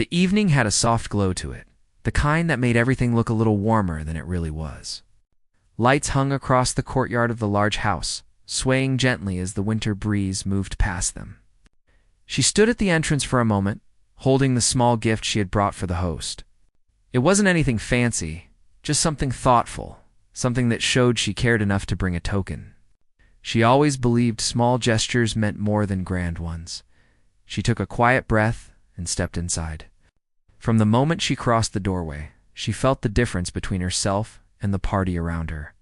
The evening had a soft glow to it, the kind that made everything look a little warmer than it really was. Lights hung across the courtyard of the large house, swaying gently as the winter breeze moved past them. She stood at the entrance for a moment, holding the small gift she had brought for the host. It wasn't anything fancy, just something thoughtful, something that showed she cared enough to bring a token. She always believed small gestures meant more than grand ones. She took a quiet breath and stepped inside. From the moment she crossed the doorway, she felt the difference between herself and the party around her.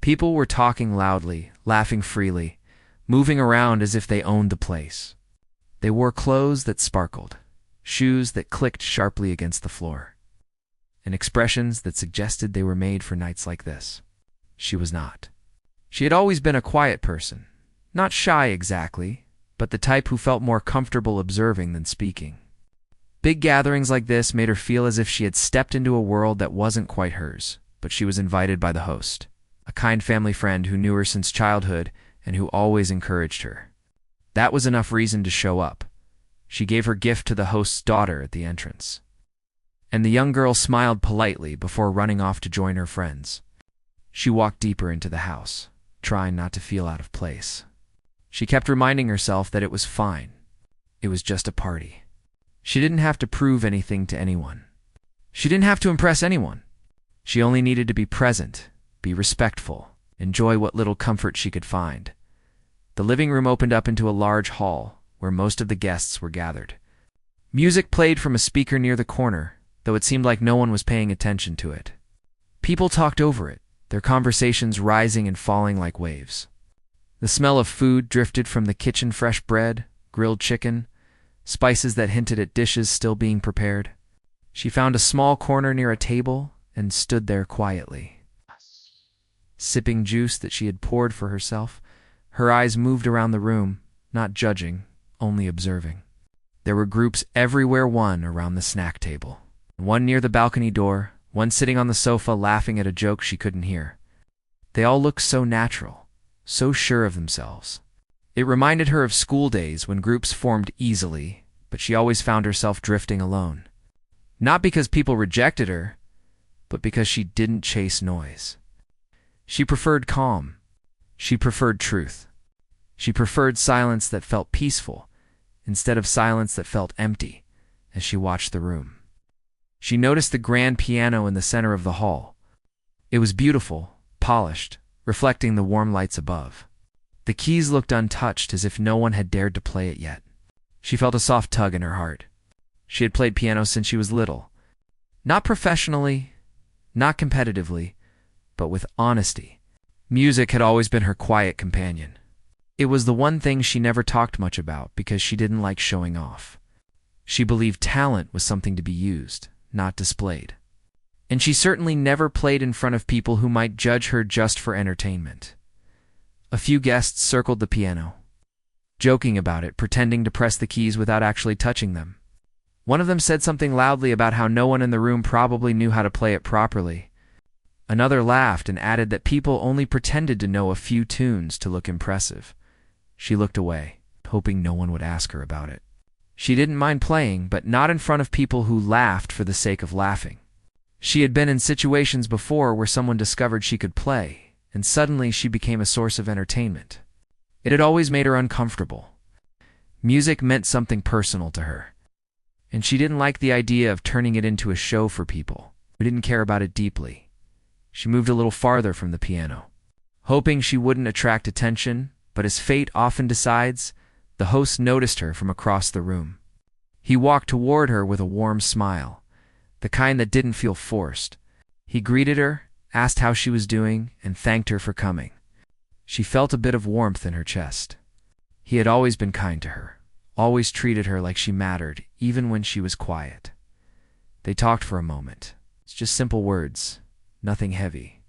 People were talking loudly, laughing freely, moving around as if they owned the place. They wore clothes that sparkled, shoes that clicked sharply against the floor, and expressions that suggested they were made for nights like this. She was not. She had always been a quiet person, not shy exactly, but the type who felt more comfortable observing than speaking. Big gatherings like this made her feel as if she had stepped into a world that wasn't quite hers, but she was invited by the host, a kind family friend who knew her since childhood and who always encouraged her. That was enough reason to show up. She gave her gift to the host's daughter at the entrance, and the young girl smiled politely before running off to join her friends. She walked deeper into the house, trying not to feel out of place. She kept reminding herself that it was fine. It was just a party. She didn't have to prove anything to anyone. She didn't have to impress anyone. She only needed to be present, be respectful, enjoy what little comfort she could find. The living room opened up into a large hall where most of the guests were gathered. Music played from a speaker near the corner, though it seemed like no one was paying attention to it. People talked over it, their conversations rising and falling like waves. The smell of food drifted from the kitchen: fresh bread, grilled chicken, spices that hinted at dishes still being prepared. She found a small corner near a table and stood there quietly, sipping juice that she had poured for herself. Her eyes moved around the room, not judging, only observing. There were groups everywhere, one around the snack table, one near the balcony door, one sitting on the sofa laughing at a joke she couldn't hear. They all looked so natural, so sure of themselves. It reminded her of school days when groups formed easily, but she always found herself drifting alone. Not because people rejected her, but because she didn't chase noise. She preferred calm. She preferred truth. She preferred silence that felt peaceful, instead of silence that felt empty, as she watched the room. She noticed the grand piano in the center of the hall. It was beautiful, polished, reflecting the warm lights above. The keys looked untouched, as if no one had dared to play it yet. She felt a soft tug in her heart. She had played piano since she was little. Not professionally, not competitively, but with honesty. Music had always been her quiet companion. It was the one thing she never talked much about because she didn't like showing off. She believed talent was something to be used, not displayed. And she certainly never played in front of people who might judge her just for entertainment. A few guests circled the piano, joking about it, pretending to press the keys without actually touching them. One of them said something loudly about how no one in the room probably knew how to play it properly. Another laughed and added that people only pretended to know a few tunes to look impressive. She looked away, hoping no one would ask her about it. She didn't mind playing, but not in front of people who laughed for the sake of laughing. She had been in situations before where someone discovered she could play, and suddenly she became a source of entertainment. It had always made her uncomfortable. Music meant something personal to her, and she didn't like the idea of turning it into a show for people who didn't care about it deeply. She moved a little farther from the piano, hoping she wouldn't attract attention, but as fate often decides, the host noticed her from across the room. He walked toward her with a warm smile, the kind that didn't feel forced. He greeted her, asked how she was doing, and thanked her for coming. She felt a bit of warmth in her chest. He had always been kind to her, always treated her like she mattered, even when she was quiet. They talked for a moment. It's just simple words, nothing heavy.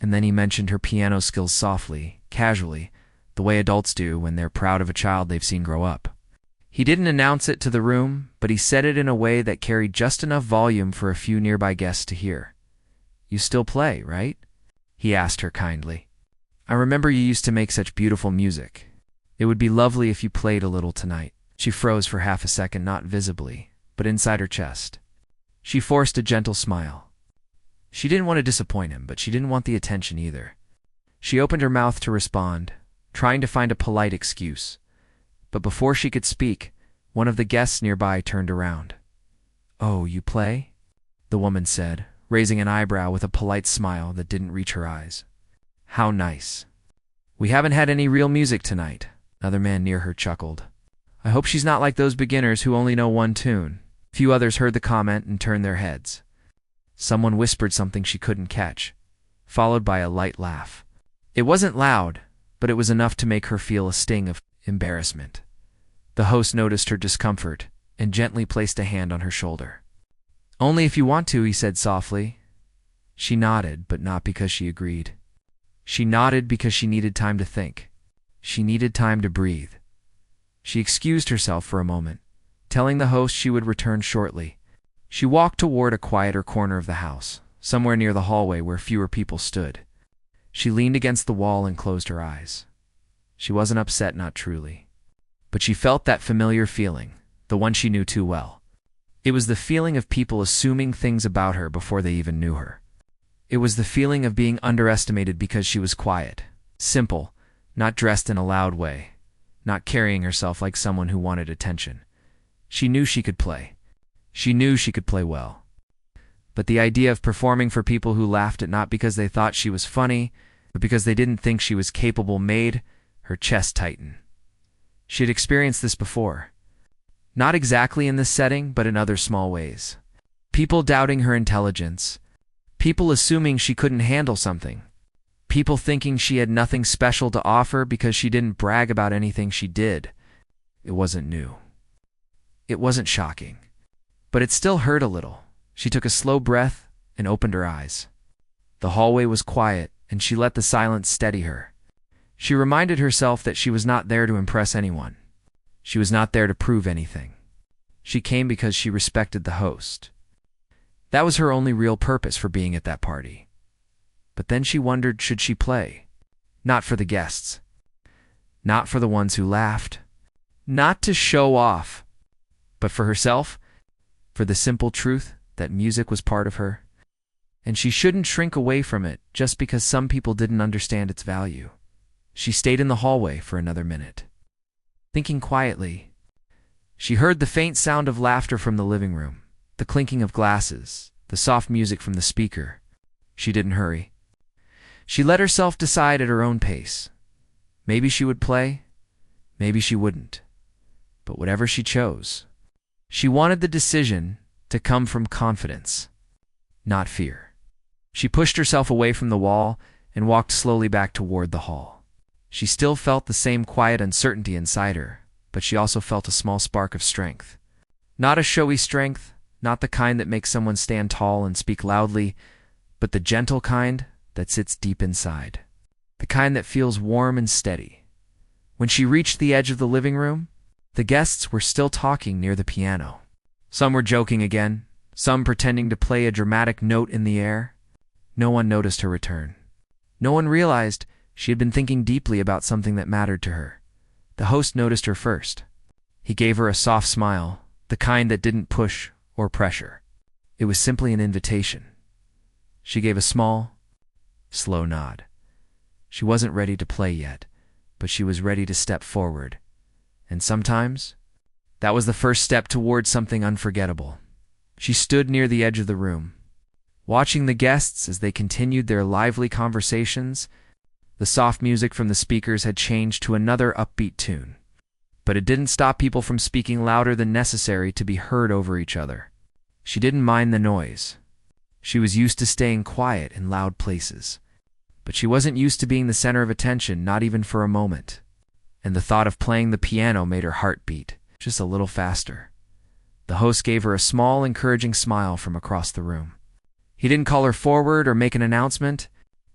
And then he mentioned her piano skills softly, casually, the way adults do when they're proud of a child they've seen grow up. He didn't announce it to the room, but he said it in a way that carried just enough volume for a few nearby guests to hear. "You still play, right?" he asked her kindly. "I remember you used to make such beautiful music. It would be lovely if you played a little tonight." She froze for half a second, not visibly, but inside her chest. She forced a gentle smile. She didn't want to disappoint him, but she didn't want the attention either. She opened her mouth to respond, trying to find a polite excuse. But before she could speak, one of the guests nearby turned around. "Oh, you play?" the woman said, raising an eyebrow with a polite smile that didn't reach her eyes. "How nice. We haven't had any real music tonight," another man near her chuckled. "I hope she's not like those beginners who only know one tune." A few others heard the comment and turned their heads. Someone whispered something she couldn't catch, followed by a light laugh. It wasn't loud, but it was enough to make her feel a sting of embarrassment. The host noticed her discomfort and gently placed a hand on her shoulder. "Only if you want to," he said softly. She nodded, but not because she agreed. She nodded because she needed time to think. She needed time to breathe. She excused herself for a moment, telling the host she would return shortly. She walked toward a quieter corner of the house, somewhere near the hallway where fewer people stood. She leaned against the wall and closed her eyes. She wasn't upset, not truly. But she felt that familiar feeling, the one she knew too well. It was the feeling of people assuming things about her before they even knew her. It was the feeling of being underestimated because she was quiet, simple, not dressed in a loud way, not carrying herself like someone who wanted attention. She knew she could play. She knew she could play well. But the idea of performing for people who laughed at not because they thought she was funny, but because they didn't think she was capable made her chest tighten. She had experienced this before. Not exactly in this setting, but in other small ways. People doubting her intelligence. People assuming she couldn't handle something. People thinking she had nothing special to offer because she didn't brag about anything she did. It wasn't new. It wasn't shocking. But it still hurt a little. She took a slow breath and opened her eyes. The hallway was quiet, and she let the silence steady her. She reminded herself that she was not there to impress anyone. She was not there to prove anything. She came because she respected the host. That was her only real purpose for being at that party. But then she wondered, should she play? Not for the guests. Not for the ones who laughed. Not to show off. But for herself. For the simple truth that music was part of her. And she shouldn't shrink away from it just because some people didn't understand its value. She stayed in the hallway for another minute. Thinking quietly, she heard the faint sound of laughter from the living room, the clinking of glasses, the soft music from the speaker. She didn't hurry. She let herself decide at her own pace. Maybe she would play, maybe she wouldn't. But whatever she chose, she wanted the decision to come from confidence, not fear. She pushed herself away from the wall and walked slowly back toward the hall. She still felt the same quiet uncertainty inside her, but she also felt a small spark of strength. Not a showy strength, not the kind that makes someone stand tall and speak loudly, but the gentle kind that sits deep inside. The kind that feels warm and steady. When she reached the edge of the living room, the guests were still talking near the piano. Some were joking again, some pretending to play a dramatic note in the air. No one noticed her return. No one realized she had been thinking deeply about something that mattered to her. The host noticed her first. He gave her a soft smile, the kind that didn't push or pressure. It was simply an invitation. She gave a small, slow nod. She wasn't ready to play yet, but she was ready to step forward. And sometimes, that was the first step toward something unforgettable. She stood near the edge of the room, watching the guests as they continued their lively conversations. The soft music from the speakers had changed to another upbeat tune. But it didn't stop people from speaking louder than necessary to be heard over each other. She didn't mind the noise. She was used to staying quiet in loud places. But she wasn't used to being the center of attention, not even for a moment. And the thought of playing the piano made her heart beat just a little faster. The host gave her a small, encouraging smile from across the room. He didn't call her forward or make an announcement.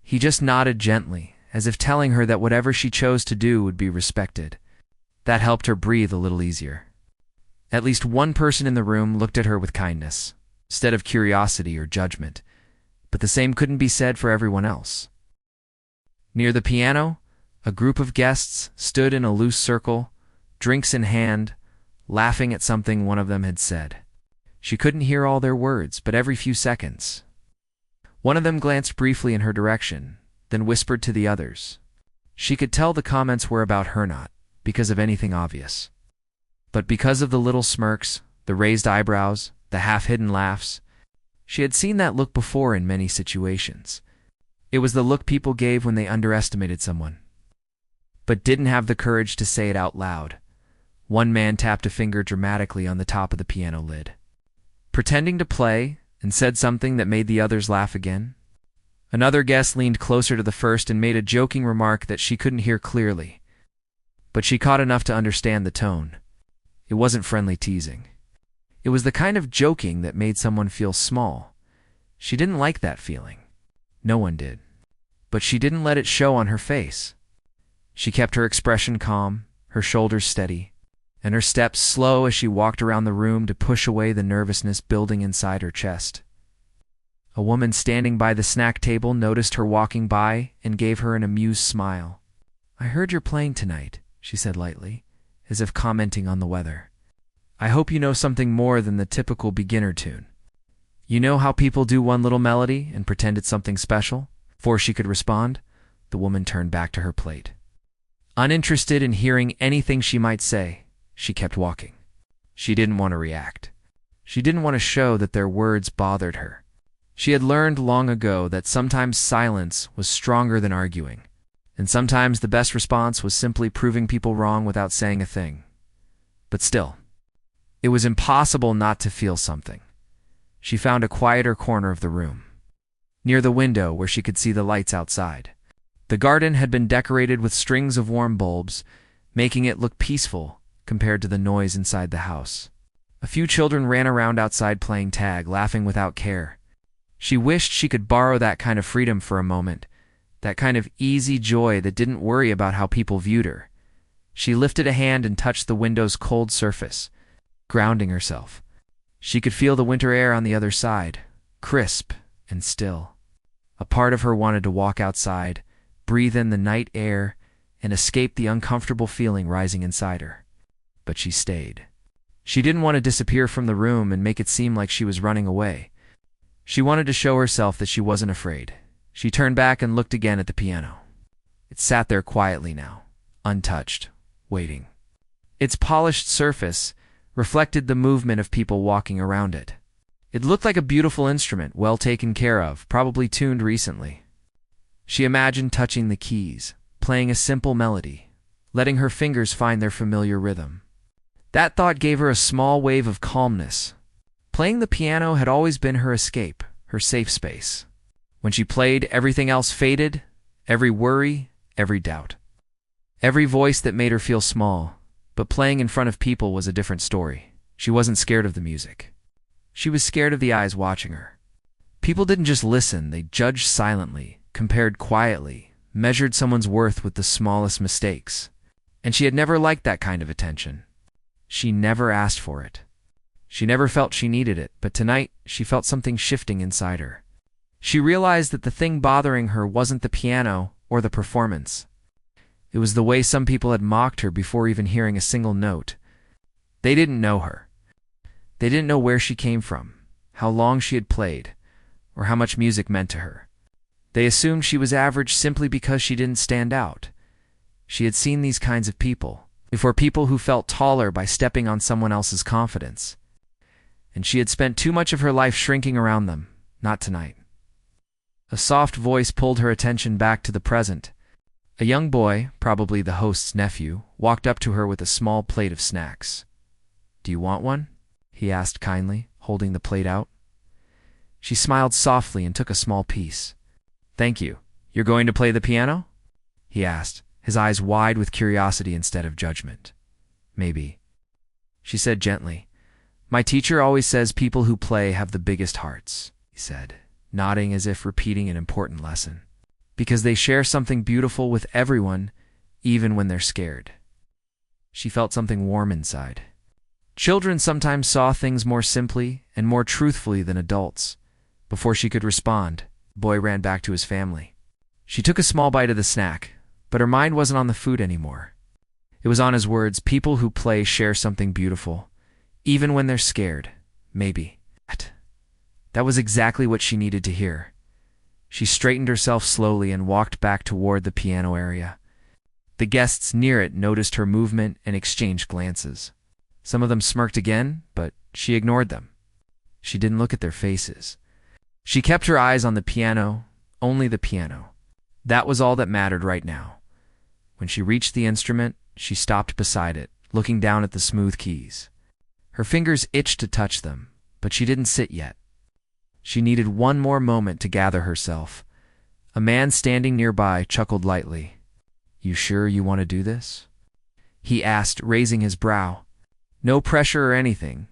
He just nodded gently, as if telling her that whatever she chose to do would be respected. That helped her breathe a little easier. At least one person in the room looked at her with kindness, instead of curiosity or judgment, but the same couldn't be said for everyone else. Near the piano, a group of guests stood in a loose circle, drinks in hand, laughing at something one of them had said. She couldn't hear all their words, but every few seconds, one of them glanced briefly in her direction, then whispered to the others. She could tell the comments were about her, not because of anything obvious, but because of the little smirks, the raised eyebrows, the half-hidden laughs. She had seen that look before in many situations. It was the look people gave when they underestimated someone, but didn't have the courage to say it out loud. One man tapped a finger dramatically on the top of the piano lid, pretending to play, and said something that made the others laugh again. Another guest leaned closer to the first and made a joking remark that she couldn't hear clearly, but she caught enough to understand the tone. It wasn't friendly teasing. It was the kind of joking that made someone feel small. She didn't like that feeling. No one did. But she didn't let it show on her face. She kept her expression calm, her shoulders steady, and her steps slow as she walked around the room to push away the nervousness building inside her chest. A woman standing by the snack table noticed her walking by and gave her an amused smile. "I heard you're playing tonight," she said lightly, as if commenting on the weather. "I hope you know something more than the typical beginner tune. You know how people do one little melody and pretend it's something special?" Before she could respond, the woman turned back to her plate. Uninterested in hearing anything she might say, she kept walking. She didn't want to react. She didn't want to show that their words bothered her. She had learned long ago that sometimes silence was stronger than arguing, and sometimes the best response was simply proving people wrong without saying a thing. But still, it was impossible not to feel something. She found a quieter corner of the room, near the window where she could see the lights outside. The garden had been decorated with strings of warm bulbs, making it look peaceful compared to the noise inside the house. A few children ran around outside playing tag, laughing without care. She wished she could borrow that kind of freedom for a moment, that kind of easy joy that didn't worry about how people viewed her. She lifted a hand and touched the window's cold surface, grounding herself. She could feel the winter air on the other side, crisp and still. A part of her wanted to walk outside, breathe in the night air, and escape the uncomfortable feeling rising inside her. But she stayed. She didn't want to disappear from the room and make it seem like she was running away. She wanted to show herself that she wasn't afraid. She turned back and looked again at the piano. It sat there quietly now, untouched, waiting. Its polished surface reflected the movement of people walking around it. It looked like a beautiful instrument, well taken care of, probably tuned recently. She imagined touching the keys, playing a simple melody, letting her fingers find their familiar rhythm. That thought gave her a small wave of calmness. Playing the piano had always been her escape, her safe space. When she played, everything else faded, every worry, every doubt. Every voice that made her feel small, but playing in front of people was a different story. She wasn't scared of the music. She was scared of the eyes watching her. People didn't just listen, they judged silently, compared quietly, measured someone's worth with the smallest mistakes. And she had never liked that kind of attention. She never asked for it. She never felt she needed it, but tonight she felt something shifting inside her. She realized that the thing bothering her wasn't the piano or the performance. It was the way some people had mocked her before even hearing a single note. They didn't know her. They didn't know where she came from, how long she had played, or how much music meant to her. They assumed she was average simply because she didn't stand out. She had seen these kinds of people before, people who felt taller by stepping on someone else's confidence. And she had spent too much of her life shrinking around them, not tonight. A soft voice pulled her attention back to the present. A young boy, probably the host's nephew, walked up to her with a small plate of snacks. "Do you want one?" he asked kindly, holding the plate out. She smiled softly and took a small piece. "Thank you. You're going to play the piano?" he asked, his eyes wide with curiosity instead of judgment. "Maybe," she said gently. "My teacher always says people who play have the biggest hearts," he said, nodding as if repeating an important lesson. "Because they share something beautiful with everyone, even when they're scared." She felt something warm inside. Children sometimes saw things more simply and more truthfully than adults. Before she could respond, the boy ran back to his family. She took a small bite of the snack, but her mind wasn't on the food anymore. It was on his words, people who play share something beautiful, even when they're scared. Maybe. That was exactly what she needed to hear. She straightened herself slowly and walked back toward the piano area. The guests near it noticed her movement and exchanged glances. Some of them smirked again, but she ignored them. She didn't look at their faces. She kept her eyes on the piano, only the piano. That was all that mattered right now. When she reached the instrument, she stopped beside it, looking down at the smooth keys. Her fingers itched to touch them, but she didn't sit yet. She needed one more moment to gather herself. A man standing nearby chuckled lightly. "You sure you want to do this?" he asked, raising his brow. No pressure or anything,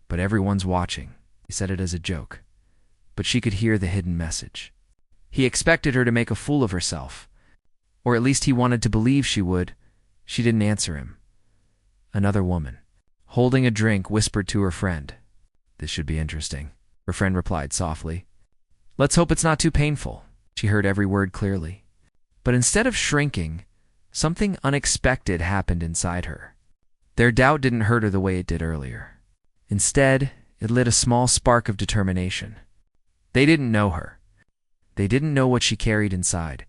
but everyone's watching. He said it as a joke, but she could hear the hidden message. He expected her to make a fool of herself, or at least he wanted to believe she would. She didn't answer him. Another woman, holding a drink, whispered to her friend. "This should be interesting," her friend replied softly. "Let's hope it's not too painful." She heard every word clearly. But instead of shrinking, something unexpected happened inside her. Their doubt didn't hurt her the way it did earlier. Instead, it lit a small spark of determination. They didn't know her. They didn't know what she carried inside.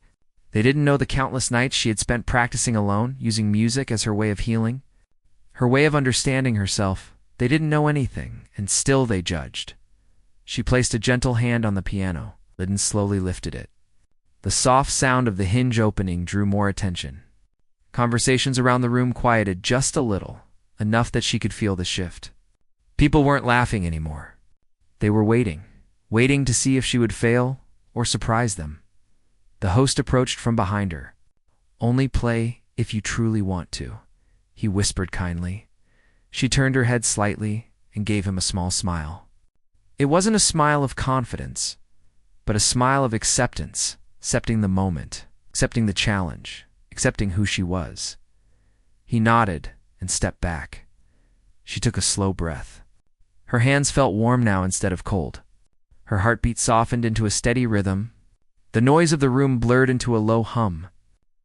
They didn't know the countless nights she had spent practicing alone, using music as her way of healing, her way of understanding herself. They didn't know anything, and still they judged. She placed a gentle hand on the piano, and slowly lifted it. The soft sound of the hinge opening drew more attention. Conversations around the room quieted just a little, enough that she could feel the shift. People weren't laughing anymore. They were waiting to see if she would fail or surprise them. The host approached from behind her. "Only play if you truly want to," he whispered kindly. She turned her head slightly and gave him a small smile. It wasn't a smile of confidence, but a smile of acceptance, accepting the moment, accepting the challenge, accepting who she was. He nodded and stepped back. She took a slow breath. Her hands felt warm now instead of cold. Her heartbeat softened into a steady rhythm. The noise of the room blurred into a low hum.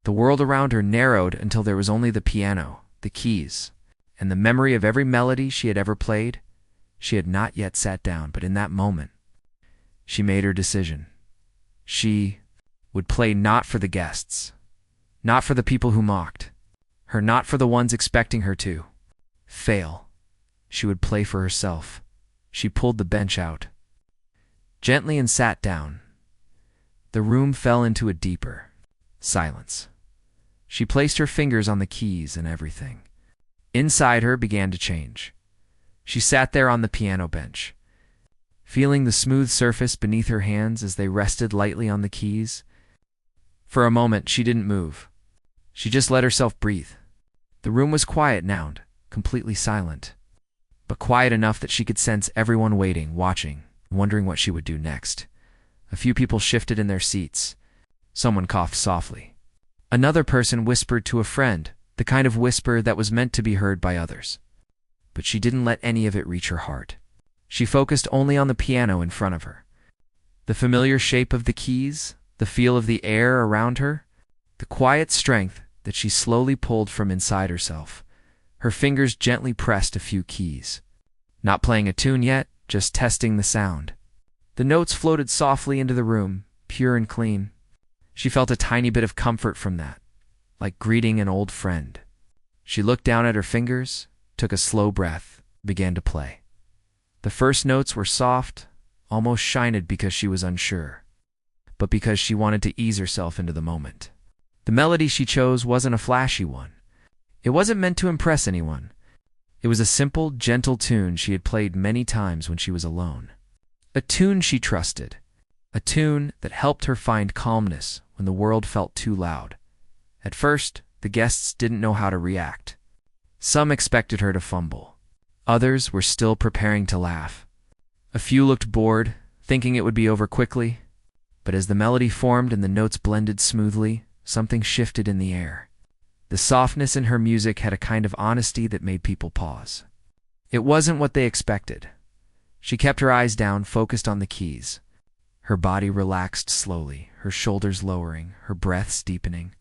The world around her narrowed until there was only the piano, the keys, and the memory of every melody she had ever played. She had not yet sat down, but in that moment, she made her decision. She would play not for the guests, not for the people who mocked her, not for the ones expecting her to fail. She would play for herself. She pulled the bench out gently and sat down. The room fell into a deeper silence. She placed her fingers on the keys and everything inside her began to change. She sat there on the piano bench, feeling the smooth surface beneath her hands as they rested lightly on the keys. For a moment, she didn't move. She just let herself breathe. The room was quiet now, completely silent, but quiet enough that she could sense everyone waiting, watching, wondering what she would do next. A few people shifted in their seats. Someone coughed softly. Another person whispered to a friend, the kind of whisper that was meant to be heard by others. But she didn't let any of it reach her heart. She focused only on the piano in front of her. The familiar shape of the keys, the feel of the air around her, the quiet strength that she slowly pulled from inside herself. Her fingers gently pressed a few keys. Not playing a tune yet, just testing the sound. The notes floated softly into the room, pure and clean. She felt a tiny bit of comfort from that, like greeting an old friend. She looked down at her fingers, took a slow breath, began to play. The first notes were soft, almost shined because she was unsure, but because she wanted to ease herself into the moment. The melody she chose wasn't a flashy one. It wasn't meant to impress anyone. It was a simple, gentle tune she had played many times when she was alone. A tune she trusted. A tune that helped her find calmness when the world felt too loud. At first, the guests didn't know how to react. Some expected her to fumble. Others were still preparing to laugh. A few looked bored, thinking it would be over quickly. But as the melody formed and the notes blended smoothly, something shifted in the air. The softness in her music had a kind of honesty that made people pause. It wasn't what they expected. She kept her eyes down, focused on the keys. Her body relaxed slowly, her shoulders lowering, her breaths deepening.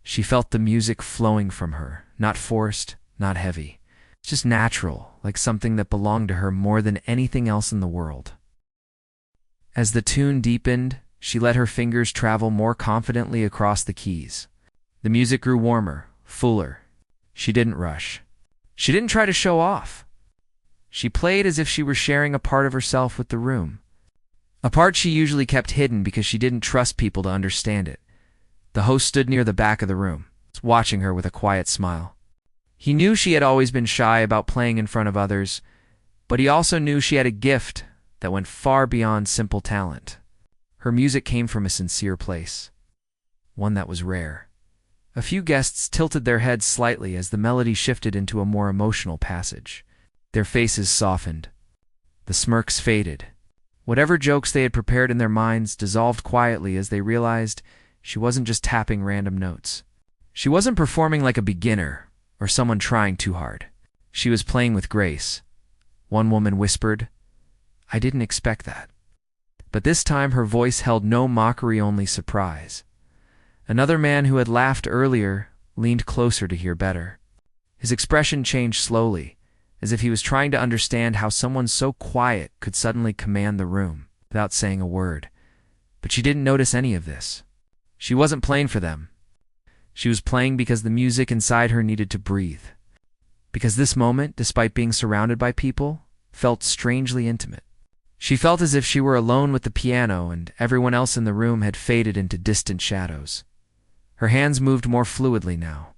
She felt the music flowing from her, not forced, not heavy, It's just natural, like something that belonged to her more than anything else in the world. As the tune deepened, she let her fingers travel more confidently across the keys. The music grew warmer, fuller. She didn't rush. She didn't try to show off. She played as if she were sharing a part of herself with the room. A part she usually kept hidden because she didn't trust people to understand it. The host stood near the back of the room, watching her with a quiet smile. He knew she had always been shy about playing in front of others, but he also knew she had a gift that went far beyond simple talent. Her music came from a sincere place, one that was rare. A few guests tilted their heads slightly as the melody shifted into a more emotional passage. Their faces softened. The smirks faded. Whatever jokes they had prepared in their minds dissolved quietly as they realized she wasn't just tapping random notes. She wasn't performing like a beginner or someone trying too hard. She was playing with grace. One woman whispered, "I didn't expect that." But this time her voice held no mockery, only surprise. Another man who had laughed earlier leaned closer to hear better. His expression changed slowly, as if he was trying to understand how someone so quiet could suddenly command the room without saying a word. But she didn't notice any of this. She wasn't playing for them. She was playing because the music inside her needed to breathe. Because this moment, despite being surrounded by people, felt strangely intimate. She felt as if she were alone with the piano and everyone else in the room had faded into distant shadows. Her hands moved more fluidly now,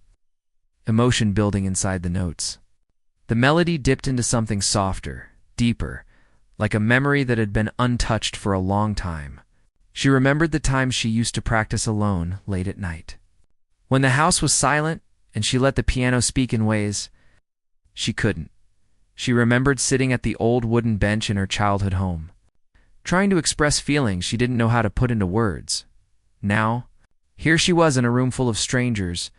emotion building inside the notes. The melody dipped into something softer, deeper, like a memory that had been untouched for a long time. She remembered the times she used to practice alone late at night. When the house was silent and she let the piano speak in ways she couldn't. She remembered sitting at the old wooden bench in her childhood home, trying to express feelings she didn't know how to put into words. Now, here she was in a room full of strangers,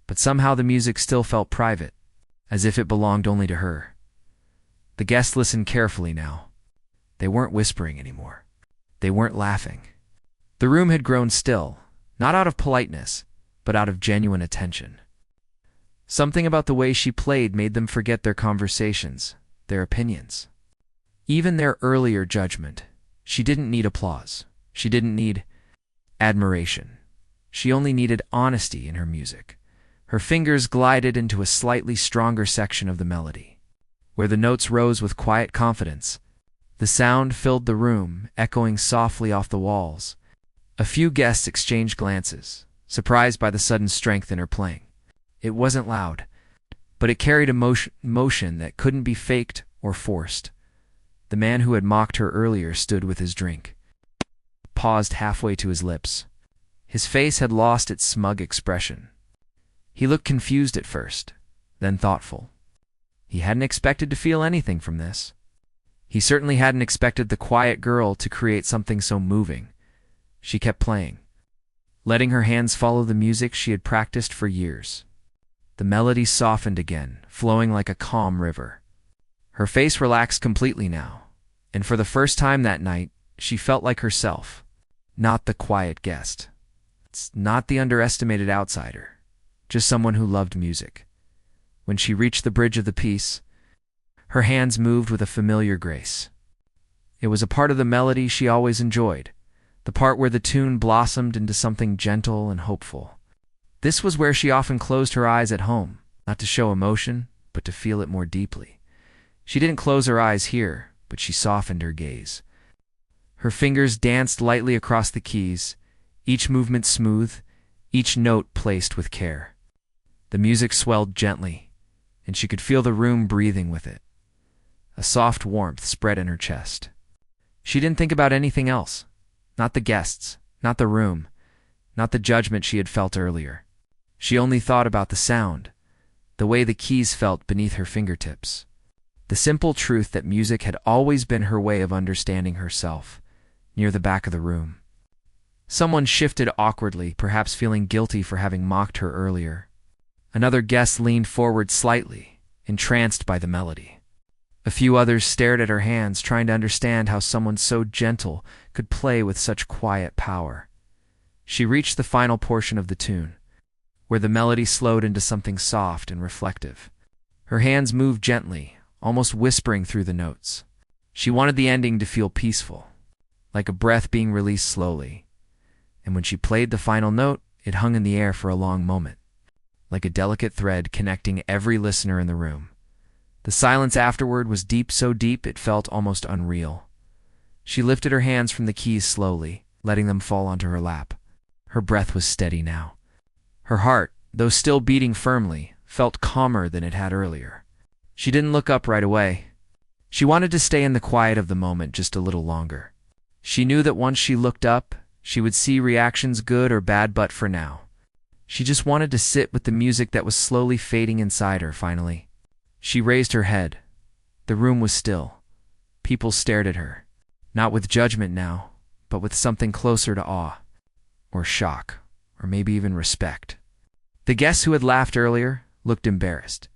but somehow the music still felt private, as if it belonged only to her. The guests listened carefully now. They weren't whispering anymore. They weren't laughing. The room had grown still, not out of politeness, but out of genuine attention. Something about the way she played made them forget their conversations, their opinions, even their earlier judgment. She didn't need applause. She didn't need admiration. She only needed honesty in her music. Her fingers glided into a slightly stronger section of the melody, where the notes rose with quiet confidence. The sound filled the room, echoing softly off the walls. A few guests exchanged glances, surprised by the sudden strength in her playing. It wasn't loud, but it carried emotion that couldn't be faked or forced. The man who had mocked her earlier stood with his drink, paused halfway to his lips. His face had lost its smug expression. He looked confused at first, then thoughtful. He hadn't expected to feel anything from this. He certainly hadn't expected the quiet girl to create something so moving. She kept playing, letting her hands follow the music she had practiced for years. The melody softened again, flowing like a calm river. Her face relaxed completely now, and for the first time that night, she felt like herself, not the quiet guest. Not the underestimated outsider, just someone who loved music. When she reached the bridge of the piece, her hands moved with a familiar grace. It was a part of the melody she always enjoyed, the part where the tune blossomed into something gentle and hopeful. This was where she often closed her eyes at home, not to show emotion, but to feel it more deeply. She didn't close her eyes here, but she softened her gaze. Her fingers danced lightly across the keys, each movement smooth, each note placed with care. The music swelled gently, and she could feel the room breathing with it. A soft warmth spread in her chest. She didn't think about anything else. Not the guests, not the room, not the judgment she had felt earlier. She only thought about the sound, the way the keys felt beneath her fingertips. The simple truth that music had always been her way of understanding herself, near the back of the room. Someone shifted awkwardly, perhaps feeling guilty for having mocked her earlier. Another guest leaned forward slightly, entranced by the melody. A few others stared at her hands, trying to understand how someone so gentle could play with such quiet power. She reached the final portion of the tune, where the melody slowed into something soft and reflective. Her hands moved gently, almost whispering through the notes. She wanted the ending to feel peaceful, like a breath being released slowly. And when she played the final note, it hung in the air for a long moment, like a delicate thread connecting every listener in the room. The silence afterward was deep, so deep it felt almost unreal. She lifted her hands from the keys slowly, letting them fall onto her lap. Her breath was steady now. Her heart, though still beating firmly, felt calmer than it had earlier. She didn't look up right away. She wanted to stay in the quiet of the moment just a little longer. She knew that once she looked up, she would see reactions, good or bad, but for now, she just wanted to sit with the music that was slowly fading inside her. Finally, she raised her head. The room was still. People stared at her, not with judgment now, but with something closer to awe, or shock, or maybe even respect. The guests who had laughed earlier looked embarrassed,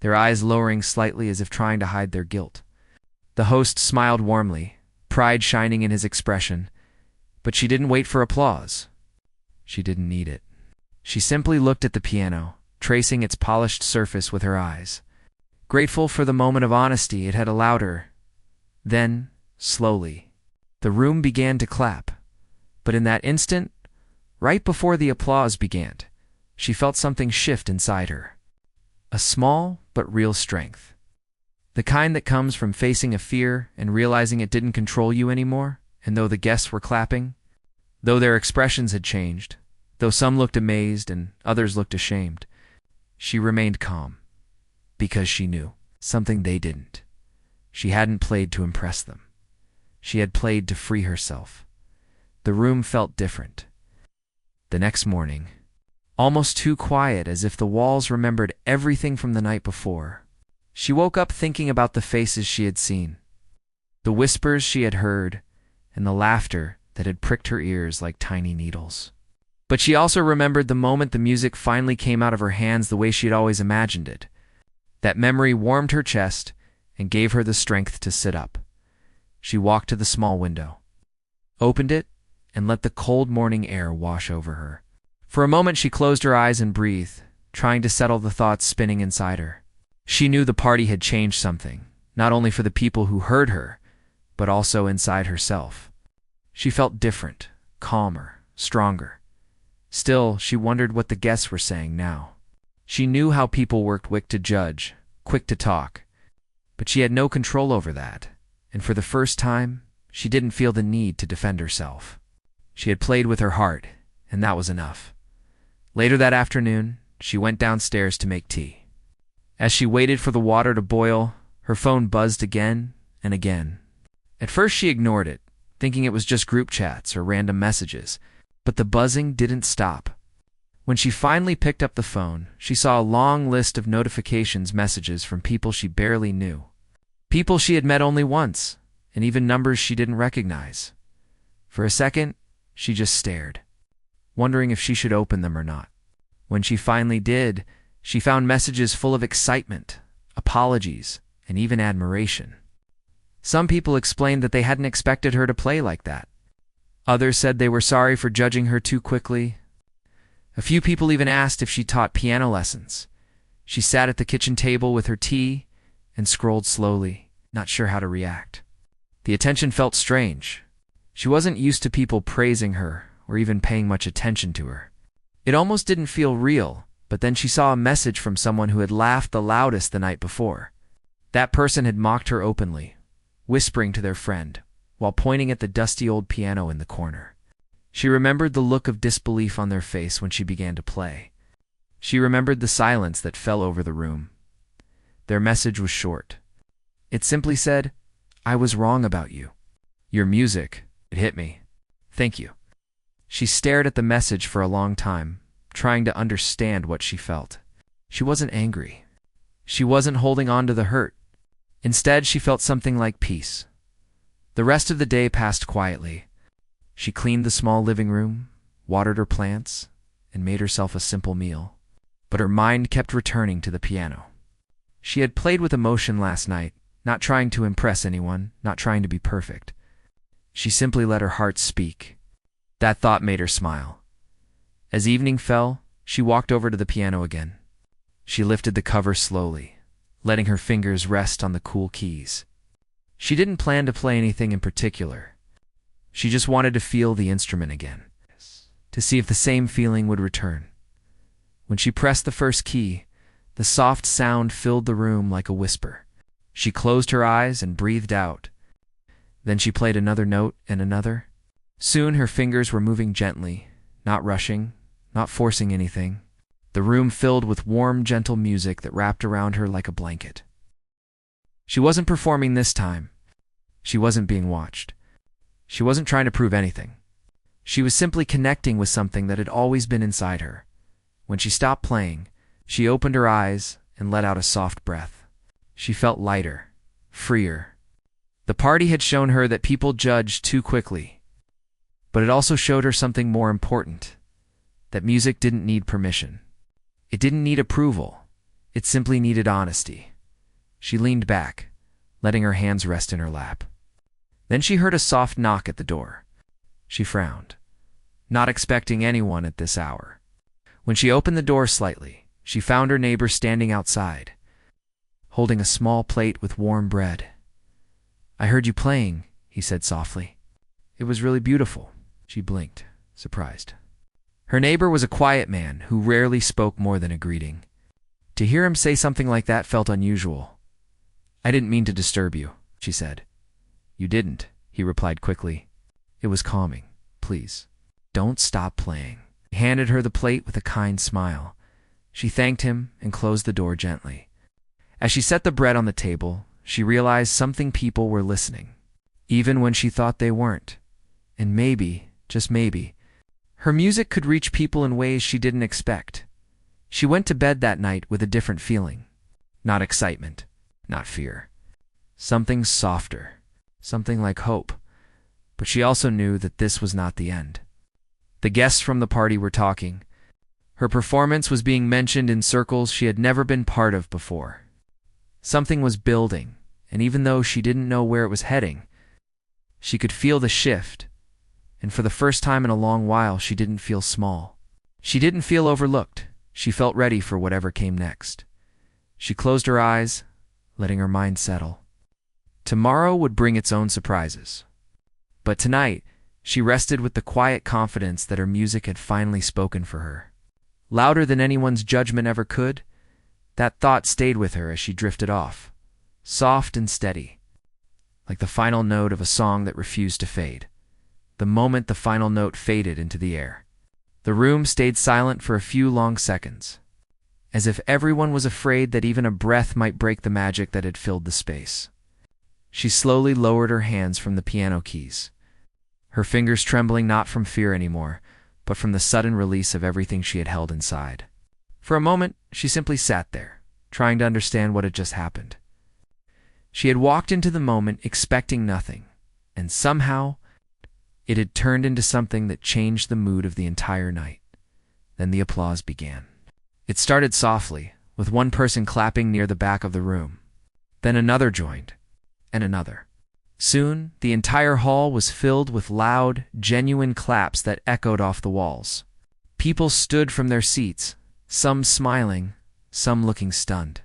their eyes lowering slightly as if trying to hide their guilt. The host smiled warmly, pride shining in his expression, but she didn't wait for applause. She didn't need it. She simply looked at the piano, tracing its polished surface with her eyes, grateful for the moment of honesty it had allowed her. Then, slowly, the room began to clap. But in that instant, right before the applause began, she felt something shift inside her. A small but real strength. The kind that comes from facing a fear and realizing it didn't control you anymore. And though the guests were clapping, though their expressions had changed, though some looked amazed and others looked ashamed, she remained calm, because she knew something they didn't. She hadn't played to impress them. She had played to free herself. The room felt different. The next morning, almost too quiet, as if the walls remembered everything from the night before, she woke up thinking about the faces she had seen, the whispers she had heard, and the laughter that had pricked her ears like tiny needles. But she also remembered the moment the music finally came out of her hands the way she had always imagined it. That memory warmed her chest and gave her the strength to sit up. She walked to the small window, opened it, and let the cold morning air wash over her. For a moment she closed her eyes and breathed, trying to settle the thoughts spinning inside her. She knew the party had changed something, not only for the people who heard her, but also inside herself. She felt different, calmer, stronger. Still, she wondered what the guests were saying now. She knew how people worked, quick to judge, quick to talk, but she had no control over that, and for the first time, she didn't feel the need to defend herself. She had played with her heart, and that was enough. Later that afternoon, she went downstairs to make tea. As she waited for the water to boil, her phone buzzed again and again. At first she ignored it, thinking it was just group chats or random messages, but the buzzing didn't stop. When she finally picked up the phone, she saw a long list of messages from people she barely knew. People she had met only once, and even numbers she didn't recognize. For a second, she just stared, wondering if she should open them or not. When she finally did, she found messages full of excitement, apologies, and even admiration. Some people explained that they hadn't expected her to play like that. Others said they were sorry for judging her too quickly. A few people even asked if she taught piano lessons. She sat at the kitchen table with her tea and scrolled slowly, not sure how to react. The attention felt strange. She wasn't used to people praising her or even paying much attention to her. It almost didn't feel real, but then she saw a message from someone who had laughed the loudest the night before. That person had mocked her openly, whispering to their friend, while pointing at the dusty old piano in the corner. She remembered the look of disbelief on their face when she began to play. She remembered the silence that fell over the room. Their message was short. It simply said, "I was wrong about you. Your music, it hit me. Thank you." She stared at the message for a long time, trying to understand what she felt. She wasn't angry. She wasn't holding on to the hurt. Instead, she felt something like peace. The rest of the day passed quietly. She cleaned the small living room, watered her plants, and made herself a simple meal. But her mind kept returning to the piano. She had played with emotion last night, not trying to impress anyone, not trying to be perfect. She simply let her heart speak. That thought made her smile. As evening fell, she walked over to the piano again. She lifted the cover slowly, letting her fingers rest on the cool keys. She didn't plan to play anything in particular. She just wanted to feel the instrument again, to see if the same feeling would return. When she pressed the first key, the soft sound filled the room like a whisper. She closed her eyes and breathed out. Then she played another note and another. Soon her fingers were moving gently, not rushing, not forcing anything. The room filled with warm, gentle music that wrapped around her like a blanket. She wasn't performing this time. She wasn't being watched. She wasn't trying to prove anything. She was simply connecting with something that had always been inside her. When she stopped playing, she opened her eyes and let out a soft breath. She felt lighter, freer. The party had shown her that people judged too quickly, but it also showed her something more important, that music didn't need permission. It didn't need approval. It simply needed honesty. She leaned back, letting her hands rest in her lap. Then she heard a soft knock at the door. She frowned, not expecting anyone at this hour. When she opened the door slightly, she found her neighbor standing outside, holding a small plate with warm bread. "I heard you playing," he said softly. "It was really beautiful." She blinked, surprised. Her neighbor was a quiet man who rarely spoke more than a greeting. To hear him say something like that felt unusual. "I didn't mean to disturb you," she said. "You didn't," he replied quickly. "It was calming. Please, don't stop playing." He handed her the plate with a kind smile. She thanked him and closed the door gently. As she set the bread on the table, she realized something people were listening, even when she thought they weren't. And maybe, just maybe, her music could reach people in ways she didn't expect. She went to bed that night with a different feeling. Not excitement, not fear. Something softer, something like hope. But she also knew that this was not the end. The guests from the party were talking. Her performance was being mentioned in circles she had never been part of before. Something was building, and even though she didn't know where it was heading, she could feel the shift. And for the first time in a long while, she didn't feel small. She didn't feel overlooked. She felt ready for whatever came next. She closed her eyes, letting her mind settle. Tomorrow would bring its own surprises. But tonight, she rested with the quiet confidence that her music had finally spoken for her. Louder than anyone's judgment ever could, that thought stayed with her as she drifted off, soft and steady, like the final note of a song that refused to fade. The moment the final note faded into the air, the room stayed silent for a few long seconds, as if everyone was afraid that even a breath might break the magic that had filled the space. She slowly lowered her hands from the piano keys, her fingers trembling not from fear anymore, but from the sudden release of everything she had held inside. For a moment, she simply sat there, trying to understand what had just happened. She had walked into the moment expecting nothing, and somehow it had turned into something that changed the mood of the entire night. Then the applause began. It started softly, with one person clapping near the back of the room. Then another joined, and another. Soon, the entire hall was filled with loud, genuine claps that echoed off the walls. People stood from their seats, some smiling, some looking stunned,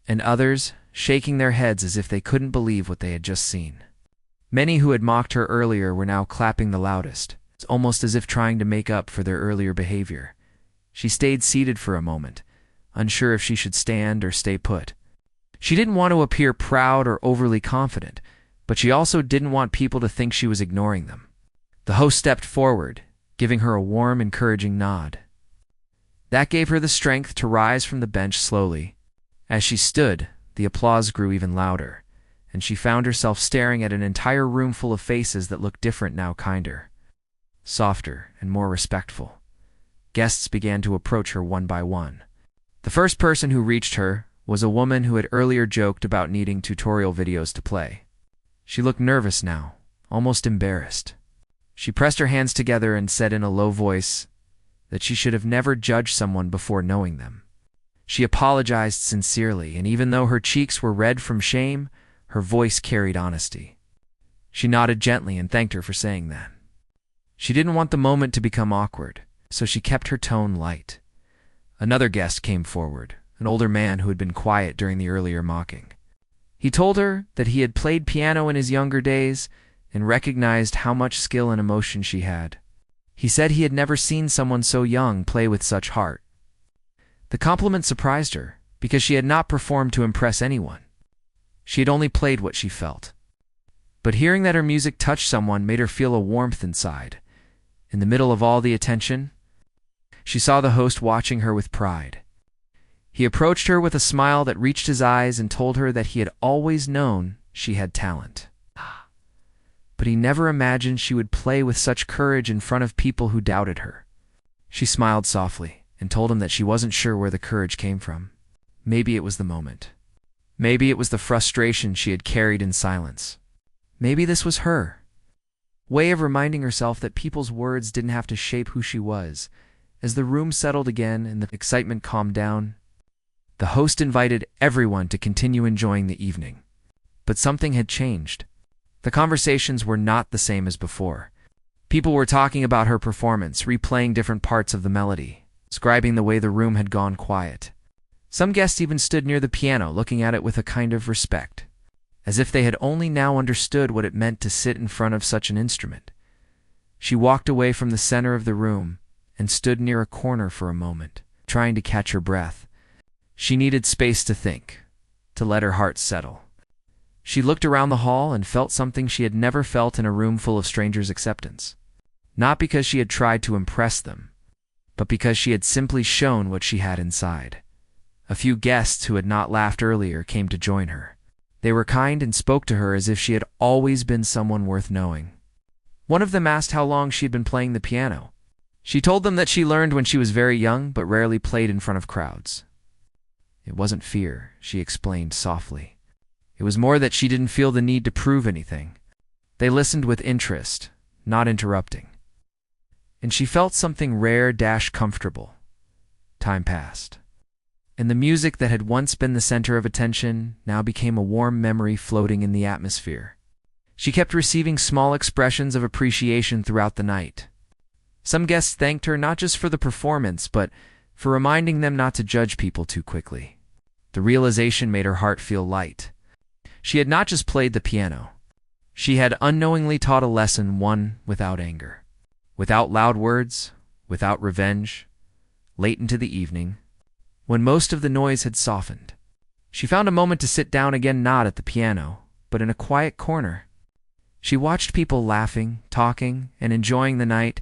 and others shaking their heads as if they couldn't believe what they had just seen. Many who had mocked her earlier were now clapping the loudest, almost as if trying to make up for their earlier behavior. She stayed seated for a moment, unsure if she should stand or stay put. She didn't want to appear proud or overly confident, but she also didn't want people to think she was ignoring them. The host stepped forward, giving her a warm, encouraging nod. That gave her the strength to rise from the bench slowly. As she stood, the applause grew even louder, and she found herself staring at an entire room full of faces that looked different now, kinder, softer, and more respectful. Guests began to approach her one by one. The first person who reached her was a woman who had earlier joked about needing tutorial videos to play. She looked nervous now, almost embarrassed. She pressed her hands together and said in a low voice that she should have never judged someone before knowing them. She apologized sincerely, and even though her cheeks were red from shame, her voice carried honesty. She nodded gently and thanked her for saying that. She didn't want the moment to become awkward, so she kept her tone light. Another guest came forward, an older man who had been quiet during the earlier mocking. He told her that he had played piano in his younger days and recognized how much skill and emotion she had. He said he had never seen someone so young play with such heart. The compliment surprised her because she had not performed to impress anyone. She had only played what she felt. But hearing that her music touched someone made her feel a warmth inside. In the middle of all the attention, she saw the host watching her with pride. He approached her with a smile that reached his eyes and told her that he had always known she had talent. But he never imagined she would play with such courage in front of people who doubted her. She smiled softly and told him that she wasn't sure where the courage came from. Maybe it was the moment. Maybe it was the frustration she had carried in silence. Maybe this was her way of reminding herself that people's words didn't have to shape who she was. As the room settled again and the excitement calmed down, the host invited everyone to continue enjoying the evening. But something had changed. The conversations were not the same as before. People were talking about her performance, replaying different parts of the melody, describing the way the room had gone quiet. Some guests even stood near the piano, looking at it with a kind of respect, as if they had only now understood what it meant to sit in front of such an instrument. She walked away from the center of the room and stood near a corner for a moment, trying to catch her breath. She needed space to think, to let her heart settle. She looked around the hall and felt something she had never felt in a room full of strangers' acceptance. Not because she had tried to impress them, but because she had simply shown what she had inside. A few guests who had not laughed earlier came to join her. They were kind and spoke to her as if she had always been someone worth knowing. One of them asked how long she had been playing the piano. She told them that she learned when she was very young but rarely played in front of crowds. It wasn't fear, she explained softly. It was more that she didn't feel the need to prove anything. They listened with interest, not interrupting. And she felt something rare-comfortable. Time passed. And the music that had once been the center of attention now became a warm memory floating in the atmosphere. She kept receiving small expressions of appreciation throughout the night. Some guests thanked her not just for the performance, but for reminding them not to judge people too quickly. The realization made her heart feel light. She had not just played the piano. She had unknowingly taught a lesson, one without anger, without loud words, without revenge. Late into the evening, when most of the noise had softened, she found a moment to sit down again, not at the piano, but in a quiet corner. She watched people laughing, talking, and enjoying the night,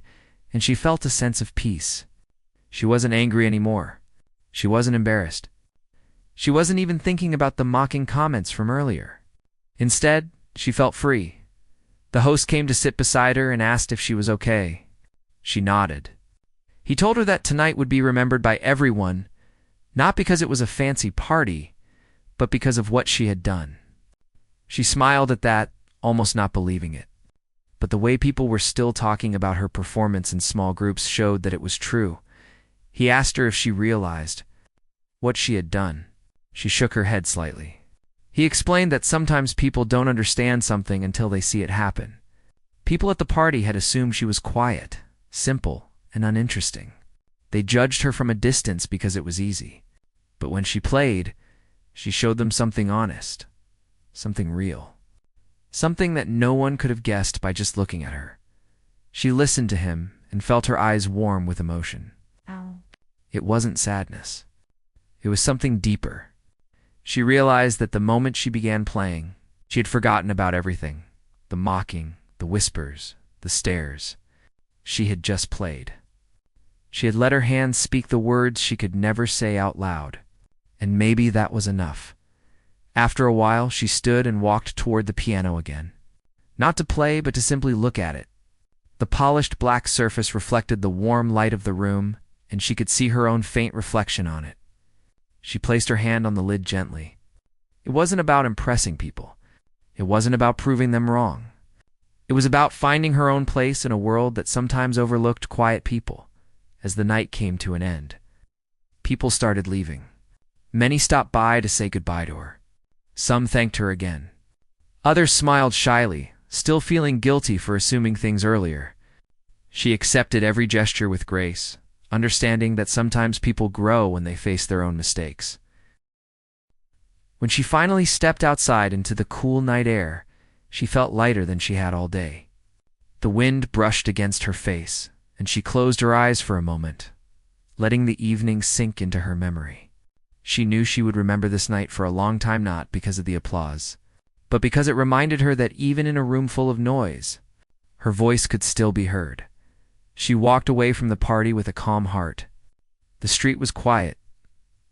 and she felt a sense of peace. She wasn't angry anymore. She wasn't embarrassed. She wasn't even thinking about the mocking comments from earlier. Instead, she felt free. The host came to sit beside her and asked if she was okay. She nodded. He told her that tonight would be remembered by everyone, not because it was a fancy party, but because of what she had done. She smiled at that, almost not believing it. But the way people were still talking about her performance in small groups showed that it was true. He asked her if she realized what she had done. She shook her head slightly. He explained that sometimes people don't understand something until they see it happen. People at the party had assumed she was quiet, simple, and uninteresting. They judged her from a distance because it was easy. But when she played, she showed them something honest, something real, something that no one could have guessed by just looking at her. She listened to him and felt her eyes warm with emotion. Ow. It wasn't sadness. It was something deeper. She realized that the moment she began playing, she had forgotten about everything. The mocking, the whispers, the stares. She had just played. She had let her hands speak the words she could never say out loud. And maybe that was enough. After a while, she stood and walked toward the piano again. Not to play, but to simply look at it. The polished black surface reflected the warm light of the room, and she could see her own faint reflection on it. She placed her hand on the lid gently. It wasn't about impressing people. It wasn't about proving them wrong. It was about finding her own place in a world that sometimes overlooked quiet people. As the night came to an end, people started leaving. Many stopped by to say goodbye to her. Some thanked her again. Others smiled shyly, still feeling guilty for assuming things earlier. She accepted every gesture with grace, understanding that sometimes people grow when they face their own mistakes. When she finally stepped outside into the cool night air, she felt lighter than she had all day. The wind brushed against her face, and she closed her eyes for a moment, letting the evening sink into her memory. She knew she would remember this night for a long time, not because of the applause, but because it reminded her that even in a room full of noise, her voice could still be heard. She walked away from the party with a calm heart. The street was quiet,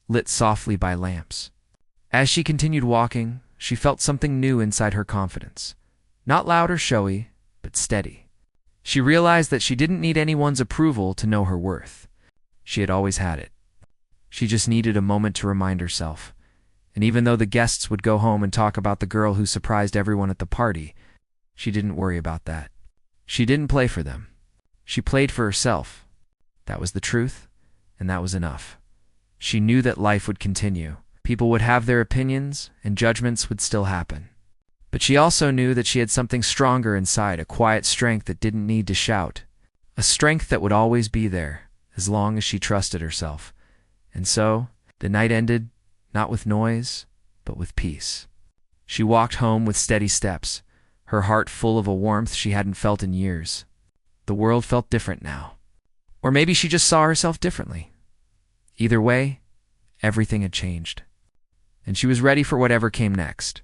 lit softly by lamps. As she continued walking, she felt something new inside her confidence. Not loud or showy, but steady. She realized that she didn't need anyone's approval to know her worth. She had always had it. She just needed a moment to remind herself. And even though the guests would go home and talk about the girl who surprised everyone at the party, she didn't worry about that. She didn't play for them. She played for herself. That was the truth, and that was enough. She knew that life would continue. People would have their opinions, and judgments would still happen. But she also knew that she had something stronger inside, a quiet strength that didn't need to shout. A strength that would always be there, as long as she trusted herself. And so, the night ended, not with noise, but with peace. She walked home with steady steps, her heart full of a warmth she hadn't felt in years. The world felt different now. Or maybe she just saw herself differently. Either way, everything had changed. And she was ready for whatever came next.